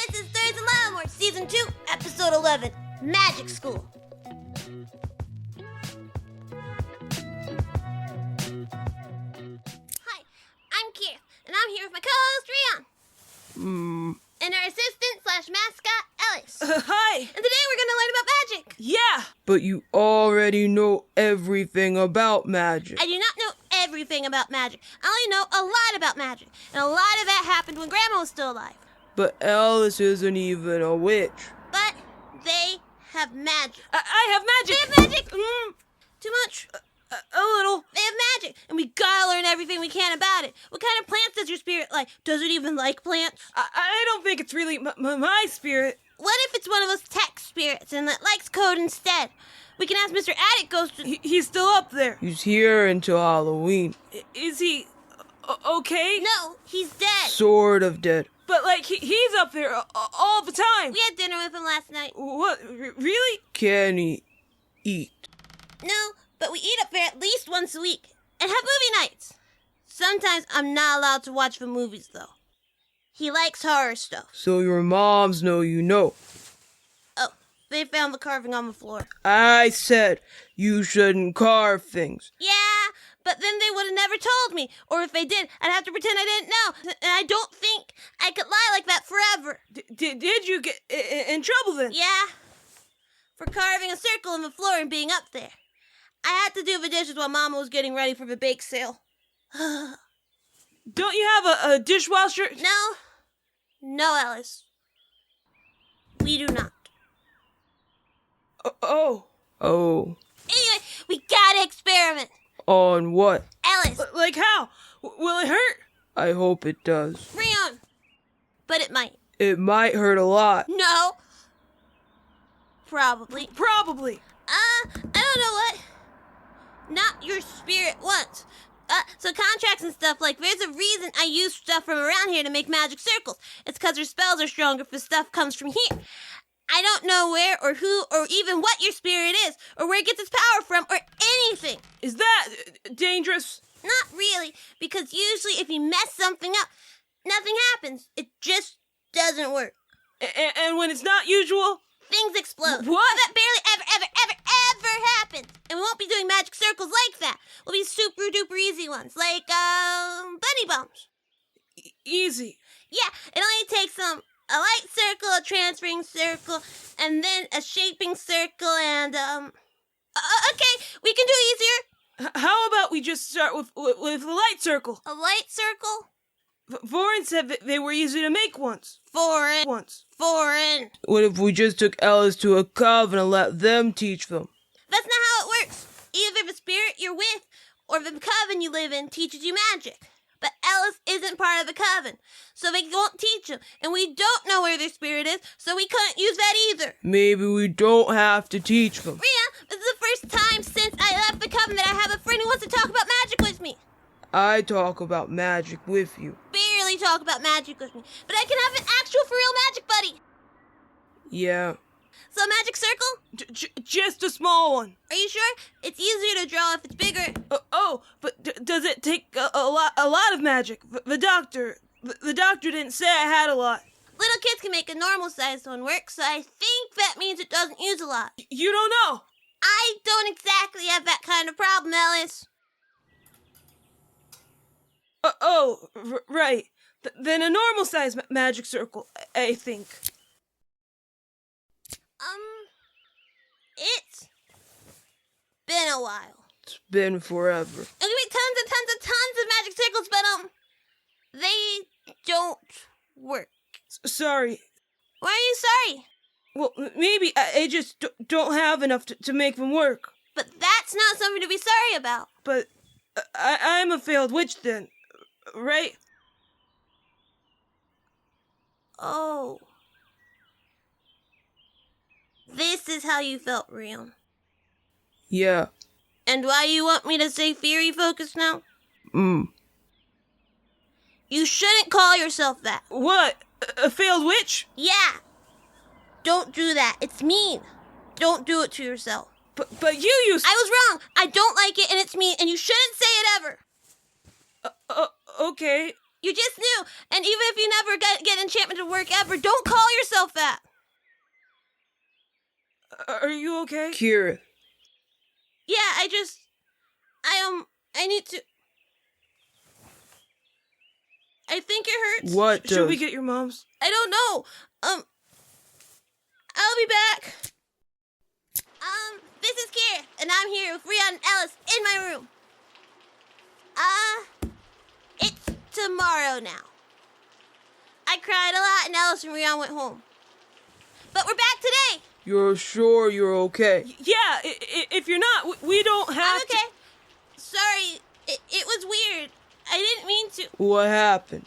This is Ylelmore, Season 2, Episode 11, Magic School. Hi, I'm Keryth, and I'm here with my co-host, Rion. And our assistant/mascot, Elas. Hi! And today we're going to learn about magic. Yeah! But you already know everything about magic. I do not know everything about magic. I only know a lot about magic. And a lot of that happened when Grandma was still alive. But Alice isn't even a witch. But they have magic. I have magic! They have magic! Too much? A little. They have magic, and we gotta learn everything we can about it. What kind of plants does your spirit like? Does it even like plants? I don't think it's really my spirit. What if it's one of those tech spirits and that likes code instead? We can ask Mr. Attic Ghost. He's still up there. He's here until Halloween. Is he okay? No, he's dead. Sort of dead. But, he's up there all the time. We had dinner with him last night. What? Really? Can he eat? No, but we eat up there at least once a week. And have movie nights. Sometimes I'm not allowed to watch the movies, though. He likes horror stuff. So your moms know you know. Oh, they found the carving on the floor. I said you shouldn't carve things. Yeah, but then they would have never told me. Or if they did, I'd have to pretend I didn't know. And I don't think I could lie like that forever. Did you get in trouble then? Yeah, for carving a circle in the floor and being up there. I had to do the dishes while Mama was getting ready for the bake sale. Don't you have a dishwasher? No, Elas. We do not. Oh. Anyway, we gotta experiment. On what? Elas. Like how? Will it hurt? I hope it does. Rion. But it might. It might hurt a lot. No. Probably. I don't know what. Not your spirit wants. So contracts and stuff, there's a reason I use stuff from around here to make magic circles. It's because your spells are stronger if the stuff comes from here. I don't know where or who or even what your spirit is, or where it gets its power from, or anything. Is that dangerous? Not really, because usually if you mess something up, nothing happens. It just doesn't work. And when it's not usual? Things explode. What? That barely ever happens. And we won't be doing magic circles like that. We'll be super duper easy ones, like, bunny bumps. Easy. Yeah, it only takes, a light circle, a transferring circle, and then a shaping circle, and, okay, we can do easier. How about we just start with the light circle? A light circle? Foreign said that they were easy to make once. Foreign. What if we just took Alice to a coven and let them teach them? That's not how it works. Either the spirit you're with or the coven you live in teaches you magic. But Alice isn't part of the coven, so they won't teach them. And we don't know where their spirit is, so we couldn't use that either. Maybe we don't have to teach them. Ria, this is the first time since I left the coven that I have a friend who wants to talk about magic with me. I talk about magic with you. Barely talk about magic with me, but I can have an actual for real magic buddy. Yeah. So a magic circle? Just a small one. Are you sure? It's easier to draw if it's bigger. But does it take a lot of magic? The doctor didn't say I had a lot. Little kids can make a normal sized one work, so I think that means it doesn't use a lot. You don't know. I don't exactly have that kind of problem, Elas. Right. Then a normal size magic circle, I think. It's been a while. It's been forever. It can be tons of magic circles, but, they don't work. Sorry. Why are you sorry? Well, maybe I just don't have enough to make them work. But that's not something to be sorry about. But I'm a failed witch then, right? Oh. This is how you felt, Rion. Yeah. And why you want me to say theory focused now? You shouldn't call yourself that. What? A failed witch? Yeah. Don't do that. It's mean. Don't do it to yourself. But you used... I was wrong. I don't like it and it's mean and you shouldn't say it ever. Okay. You're just new, and even if you never get enchantment to work ever, don't call yourself that. Are you okay? Keryth. Yeah, I need to... I think it hurts. What does? Should we get your mom's? I don't know. I'll be back. This is Keryth, and I'm here with Rion and Elas in my room. It's tomorrow now. I cried a lot, and Elas and Rion went home. But we're back today. You're sure you're okay? Yeah, if you're not, we don't have I'm okay. Sorry, it was weird. I didn't mean to. What happened?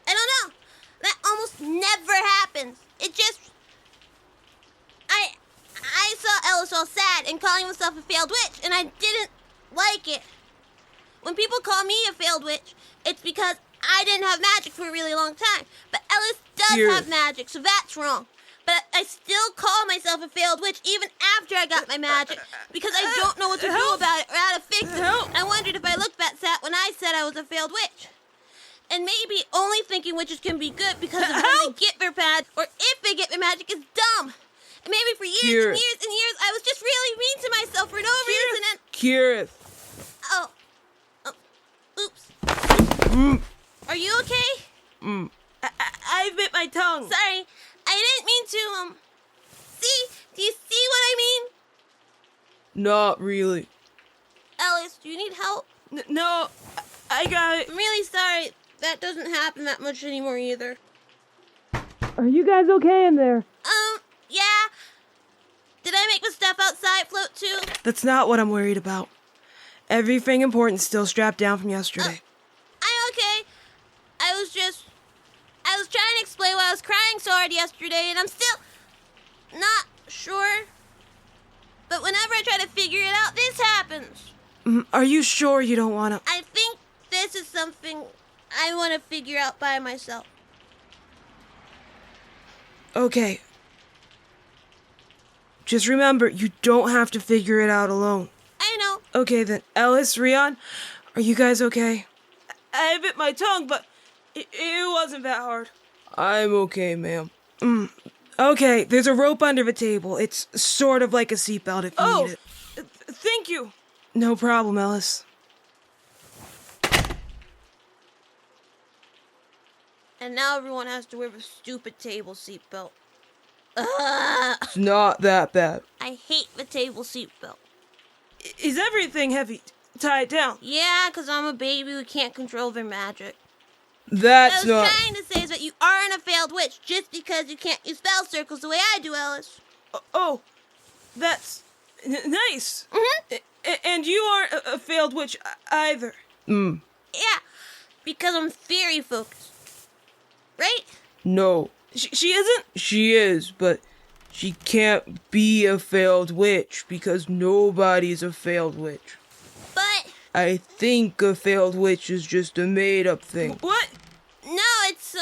I don't know. That almost never happens. It just... I saw Elas all sad and calling himself a failed witch, and I didn't like it. When people call me a failed witch, it's because I didn't have magic for a really long time. But Elas does Here. have magic, so that's wrong. But I still call myself a failed witch even after I got my magic, because I don't know what to do about it or how to fix it. I wondered if I looked that sad when I said I was a failed witch. And maybe only thinking witches can be good because of when they get their magic, or if they get their magic, is dumb. And maybe for years Here. and years and years, I was just really mean to myself for no reason. And Keryth. Oops. Are you okay? I bit my tongue. Sorry, I didn't mean to. See? Do you see what I mean? Not really. Elas, do you need help? No, I got it. I'm really sorry. That doesn't happen that much anymore either. Are you guys okay in there? Yeah. Did I make the stuff outside float too? That's not what I'm worried about. Everything important's still strapped down from yesterday. I'm okay. I was trying to explain why I was crying so hard yesterday, and I'm still not sure. But whenever I try to figure it out, this happens. Are you sure you don't want to? I think this is something I want to figure out by myself. Okay. Just remember, you don't have to figure it out alone. I know. Okay then, Elas, Rion, are you guys okay? I bit my tongue, but it wasn't that hard. I'm okay, ma'am. Okay, there's a rope under the table. It's sort of like a seatbelt if you need it. Thank you. No problem, Elas. And now everyone has to wear the stupid table seatbelt. It's not that bad. I hate the table seatbelt. Is everything heavy? Tied down? Yeah, 'cause I'm a baby who can't control their magic. That's What I was not. trying to say is that you aren't a failed witch just because you can't use spell circles the way I do, Elas. Oh, that's nice. Mm-hmm. And you aren't a failed witch either. Yeah, because I'm theory focused. Right? No. She isn't? She is, but she can't be a failed witch because nobody's a failed witch. But, I think a failed witch is just a made-up thing. What? no, it's,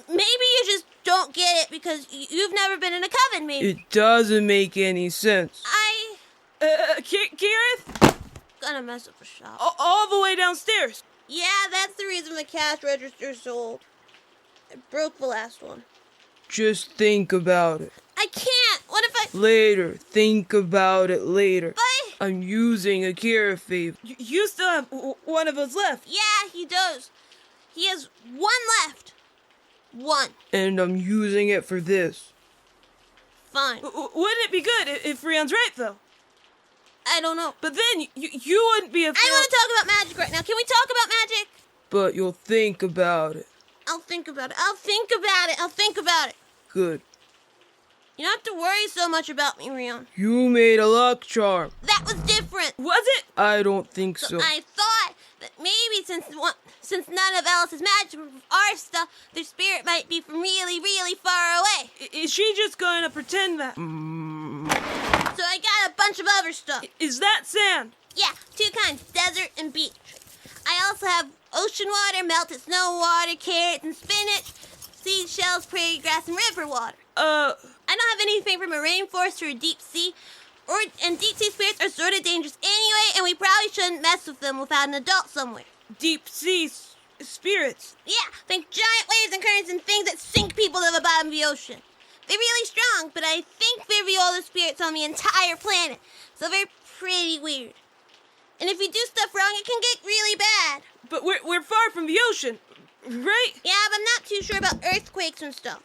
maybe you just don't get it because you've never been in a coven, maybe. It doesn't make any sense. Keryth? Gonna mess up a shop. All the way downstairs. Yeah, that's the reason the cash register's sold. I broke the last one. Just think about it. I can't! What if I... Later. Think about it later. But... I'm using a Keryth favor. You still have one of those left. Yeah, he does. He has one left. One. And I'm using it for this. Fine. Wouldn't it be good if Rion's right, though? I don't know. But then you wouldn't be a I want to talk about magic right now. Can we talk about magic? But you'll think about it. I'll think about it. I'll think about it. I'll think about it. Good. You don't have to worry so much about me, Rion. You made a luck charm. That was different. Was it? I don't think so. I thought that maybe since none of Elas's magic was our stuff, their spirit might be from really, really far away. Is she just going to pretend that? So I got a bunch of other stuff. Is that sand? Yeah, two kinds, desert and beach. I also have ocean water, melted snow water, carrots and spinach, seashells, prairie grass, and river water. I don't have anything from a rainforest or a deep sea. And deep sea spirits are sort of dangerous anyway, and we probably shouldn't mess with them without an adult somewhere. deep sea spirits. Yeah, think giant waves and currents and things that sink people to the bottom of the ocean. They're really strong, but I think they're the oldest spirits on the entire planet, so they're pretty weird. And if you do stuff wrong, it can get really bad. But we're far from the ocean, right? Yeah, but I'm not too sure about earthquakes and stuff.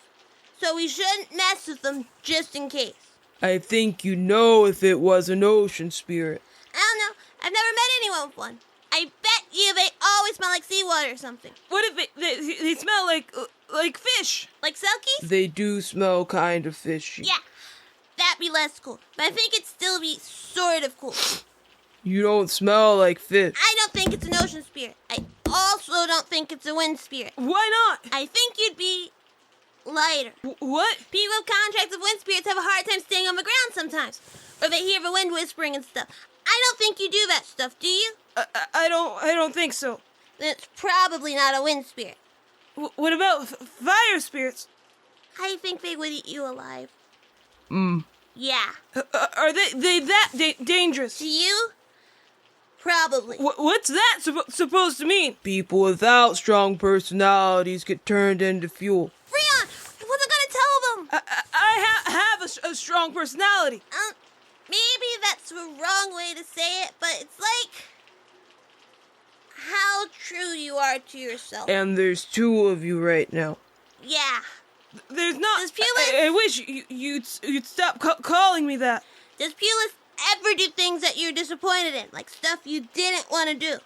So we shouldn't mess with them just in case. I think you know if it was an ocean spirit. I don't know. I've never met anyone with one. I bet you they always smell like seawater or something. What if they smell like fish? Like selkies? They do smell kind of fishy. Yeah, that'd be less cool. But I think it'd still be sort of cool. You don't smell like fish. I don't think it's an ocean spirit. I also don't think it's a wind spirit. Why not? I think you'd be lighter. What? People with contracts of wind spirits have a hard time staying on the ground sometimes. Or they hear the wind whispering and stuff. I don't think you do that stuff, do you? I don't think so. Then it's probably not a wind spirit. What about fire spirits? I think they would eat you alive. Mm. Yeah. Are they that dangerous? To you? Probably. What's that supposed to mean? People without strong personalities get turned into fuel. Freon! I wasn't gonna tell them! I have a strong personality. Maybe that's the wrong way to say it, but it's like how true you are to yourself. And there's two of you right now. Yeah. There's not. Does Pulis... I wish you'd stop calling me that. Does Pulis ever do things that you're disappointed in, like stuff you didn't want to do?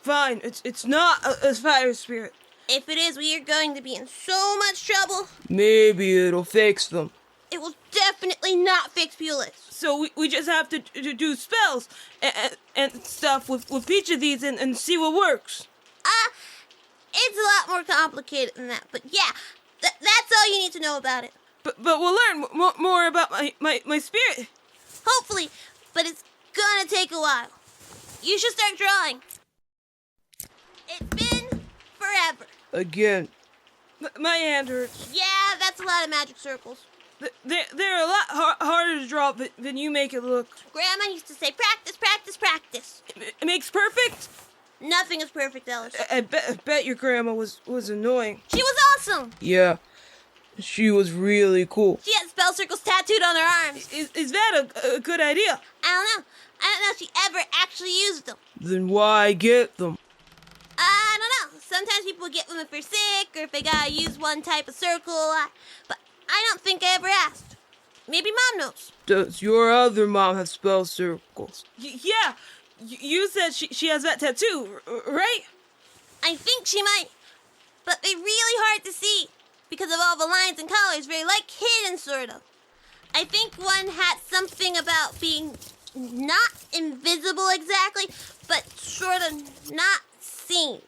Fine, it's not a fire spirit. If it is, we are going to be in so much trouble. Maybe it'll fix them. It will definitely not fix Pulis. So we just have to do spells and stuff with each of these and see what works. It's a lot more complicated than that, but yeah, that's all you need to know about it. But we'll learn more about my spirit. Hopefully, but it's gonna take a while. You should start drawing. It's been forever. Again. My hand hurts. Yeah, that's a lot of magic circles. They're a lot harder to draw than you make it look. Grandma used to say, practice, practice, practice. It makes perfect? Nothing is perfect, Elas. I bet your grandma was annoying. She was awesome. Yeah. She was really cool. She had spell circles tattooed on her arms. Is that a good idea? I don't know. I don't know if she ever actually used them. Then why get them? I don't know. Sometimes people get them if they're sick or if they gotta use one type of circle a lot. But I don't think I ever asked. Maybe Mom knows. Does your other mom have spell circles? Yeah. You said she has that tattoo, right? I think she might. But they're really hard to see because of all the lines and colors. They're like hidden, sort of. I think one had something about being not invisible exactly, but sort of not seen.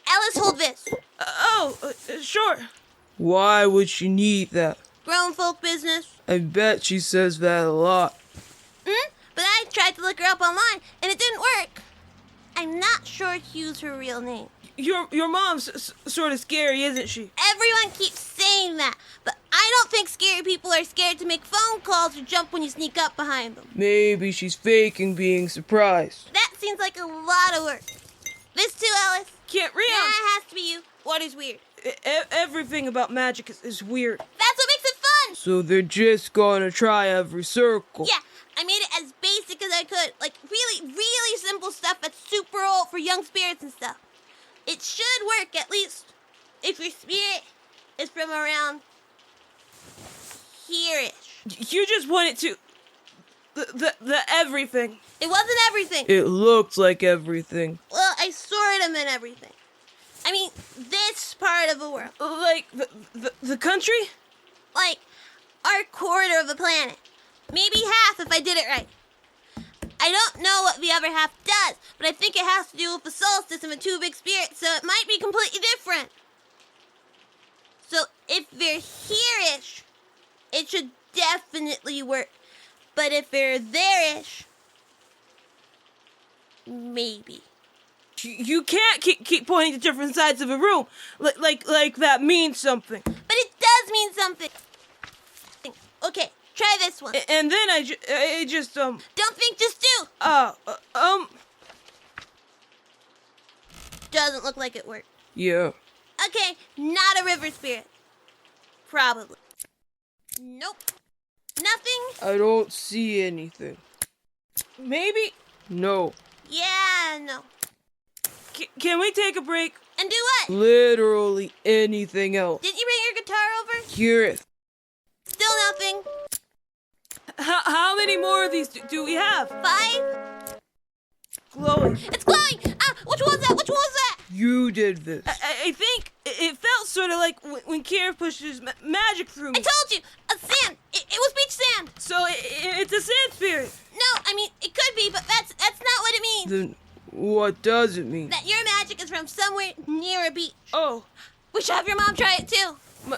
Elas, hold this. Sure. Why would she need that? Grown folk business. I bet she says that a lot. But I tried to look her up online, and it didn't work. I'm not sure to use her real name. Your mom's sort of scary, isn't she? Everyone keeps saying that, but I don't think scary people are scared to make phone calls or jump when you sneak up behind them. Maybe she's faking being surprised. That seems like a lot of work. This too, Elas. Can't read. Yeah, it has to be you. What is weird? Everything about magic is weird. That's what makes it fun! So they're just gonna try every circle. Yeah, I made it as basic as I could. Like, really, really simple stuff that's super old for young spirits and stuff. It should work, at least, if your spirit is from around here-ish. You just wanted to... The everything. It wasn't everything. It looked like everything. Well, I sort of meant everything. I mean, this part of the world. Like the country? Like, our quarter of the planet. Maybe half if I did it right. I don't know what the other half does, but I think it has to do with the solstice and the two big spirits, so it might be completely different. So if they're here-ish, it should definitely work. But if they're there-ish, maybe. You can't keep pointing to different sides of a room. Like that means something. But it does mean something. Okay, try this one. And then I just Don't think, just do. doesn't look like it worked. Yeah. Okay, not a river spirit. Probably. Nope. Nothing? I don't see anything. Maybe. No. Yeah, no. Can we take a break? And do what? Literally anything else. Didn't you bring your guitar over? Keryth. Still nothing. How many more of these do we have? 5? Glowing. It's glowing! Ah, which one was that? Which one was that? You did this. I think it felt sort of like when Keryth pushed his magic through me. I told you! A sand! It was beach sand! So it's a sand spirit. No, I mean, it could be, but that's not what it means. Then what does it mean? That your magic is from somewhere near a beach. Oh, We should have your mom try it too.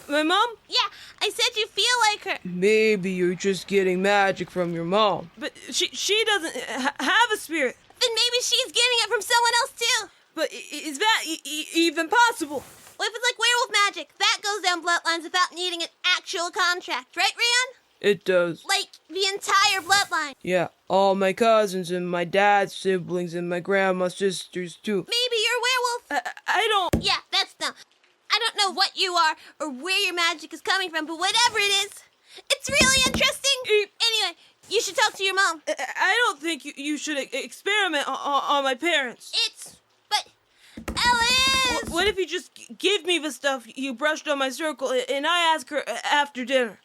my mom? Yeah, I said you feel like her. Maybe you're just getting magic from your mom. But she doesn't have a spirit. Then maybe she's getting it from someone else too. But is that even possible? What if it's like werewolf magic? That goes down bloodlines without needing an actual contract, right, Rian? It does. Like the entire bloodline. Yeah, all my cousins and my dad's siblings and my grandma's sisters too. Maybe you're a werewolf. I don't. Yeah, that's dumb. I don't know what you are or where your magic is coming from, but whatever it is, it's really interesting. Anyway, you should talk to your mom. I don't think you should experiment on my parents. But Elas! What if you just give me the stuff you brushed on my circle and I ask her after dinner?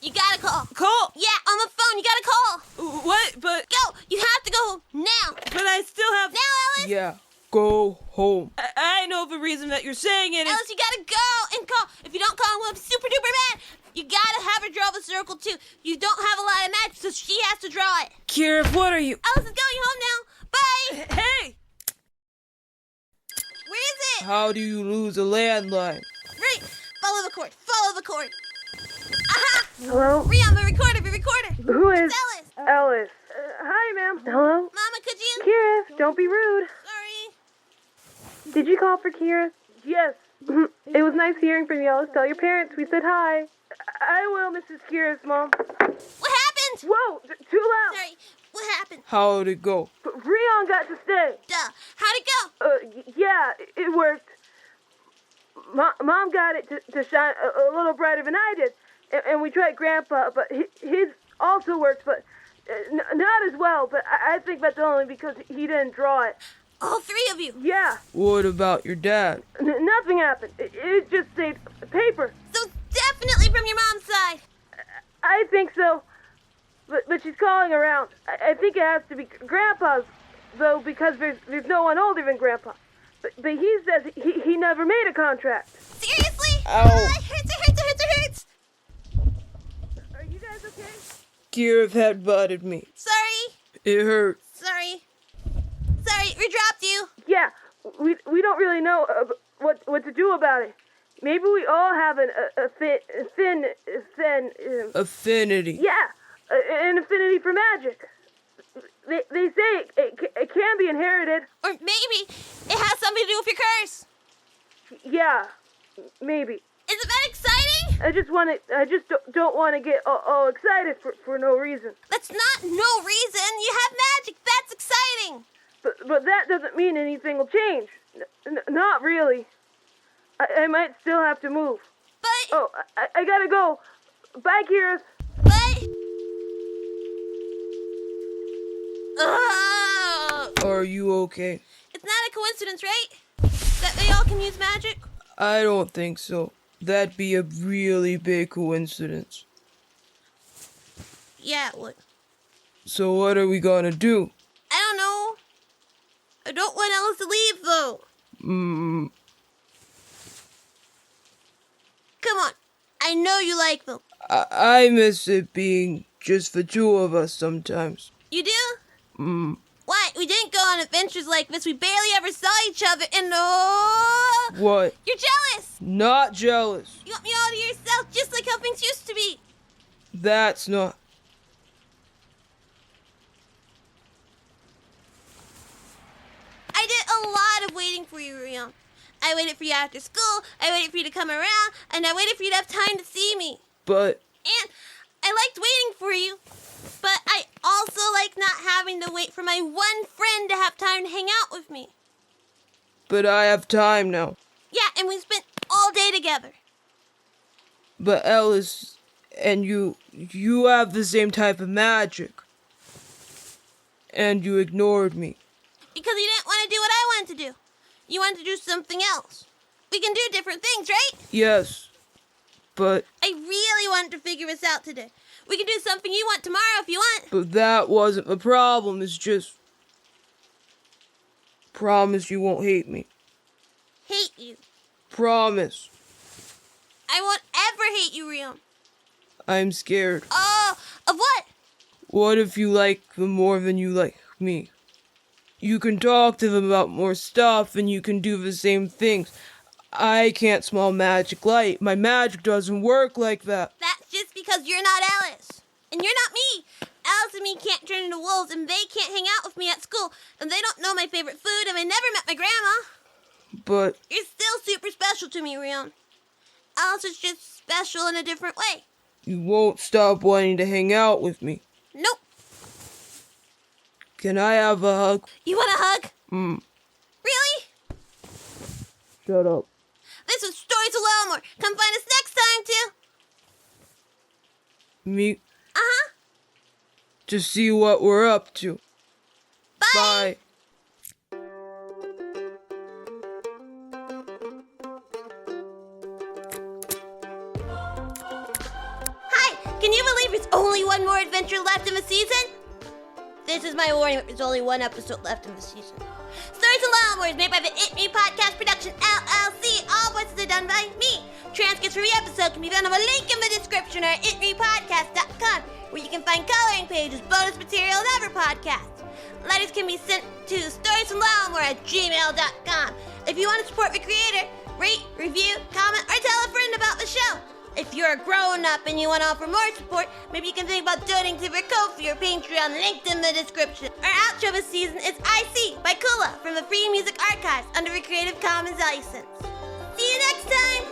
You gotta call. Call? Yeah, on the phone. You gotta call. What? But Go. You have to go now. but I still have. Now, Elas. Yeah, go home. I know the reason that you're saying it is. Elas, you gotta go and call. If you don't call, I'm gonna be super duper mad. You gotta have her draw the circle too. You don't have a lot of magic, so she has to draw it. Keryth, what are you? Elas is going home now. Bye. Hey! Where is it? How do you lose a landline? Right. Follow the cord. Follow the cord. Aha! Hello? Rian, the recorder. The recorder. Who is? It's Elas. Ellis. Hi, ma'am. Hello? Mama, could you? Keryth, don't be rude. Sorry. Did you call for Keryth? Yes. It was nice hearing from you, Ellis. Tell your parents we said hi. I will, Mrs. Keryth, Mom. What happened? Whoa, too loud. Sorry. What happened? How'd it go? Rion got to stay. Duh. How'd it go? Yeah, it worked. Mom got it to shine a little brighter than I did. And we tried Grandpa, but his also worked, but not as well. But I think that's only because he didn't draw it. All 3 of you. Yeah, What about your dad? nothing happened. It just stayed paper. So definitely from your mom's side. I think so. But she's calling around. I think it has to be Grandpa's, though, because there's no one older than Grandpa. But he says he never made a contract. Seriously? Ow. It hurts, it hurts, it hurts, it hurts. Are you guys okay? Keryth headbutted me. Sorry. It hurt. Sorry. Sorry, we dropped you. Yeah, we don't really know what to do about it. Maybe we all have thin, Affinity. yeah, an affinity for magic. They say it can be inherited. Or maybe it has something to do with your curse. Yeah, maybe. Isn't that exciting? I just don't want to get all excited for no reason. That's not no reason. You have magic. That's exciting. But that doesn't mean anything will change. Not really. I might still have to move. But, Oh, I gotta go. Bye, Keryth. but... Ugh. Are you okay? It's not a coincidence, right? That they all can use magic? I don't think so. That'd be a really big coincidence. Yeah, it would. So what are we gonna do? I don't know. I don't want Elas to leave, though. Come on. I know you like them. I miss it being just the 2 of us sometimes. You do? Why? We didn't go on adventures like this. We barely ever saw each other, and What? you're jealous. Not jealous. You want me all to yourself, just like how things used to be. That's not. I did a lot of waiting for you, Rion. I waited for you after school, I waited for you to come around, and I waited for you to have time to see me. But And I liked waiting for you, but I also like not having to wait for my one friend to have time to hang out with me. But I have time now. Yeah, and we spent all day together. But Elas and you have the same type of magic. And you ignored me. Because you didn't want to do what I wanted to do. You wanted to do something else. We can do different things, right? Yes, but... I really wanted to figure this out today. We can do something you want tomorrow if you want. But that wasn't the problem, it's just... Promise you won't hate me. Hate you. Promise. I won't ever hate you, Rion. I'm scared. Oh, of what? What if you like them more than you like me? You can talk to them about more stuff and you can do the same things. I can't smell magic light. My magic doesn't work like that. That's just because you're not Elas. And you're not me. Elas and me can't turn into wolves, and they can't hang out with me at school, and they don't know my favorite food, and I never met my grandma. But... You're still super special to me, Rion. Elas is just special in a different way. You won't stop wanting to hang out with me. Nope. Can I have a hug? You want a hug? Really? Shut up. This was Stories of Ylelmore. Come find us next time, too. Me? Uh-huh. To see what we're up to. Bye. Bye. Hi, can you believe there's only one more adventure left in the season? This is my warning, but there's only one episode left in the season. Stories of Ylelmore is made by the It Me Podcast Production LLC. All voices are done by me. Transcripts for the episode can be found on a link in the description or at itmepodcast.com, where you can find coloring pages, bonus material, and other podcasts. Letters can be sent to storiesfromylelmore@gmail.com. If you want to support the creator, rate, review, comment, or tell a friend about the show. If you're a grown-up and you want to offer more support, maybe you can think about donating to their Ko-fi or Patreon linked in the description. Our outro this season is I See by Kula from the Free Music Archives under a Creative Commons license. See you next time!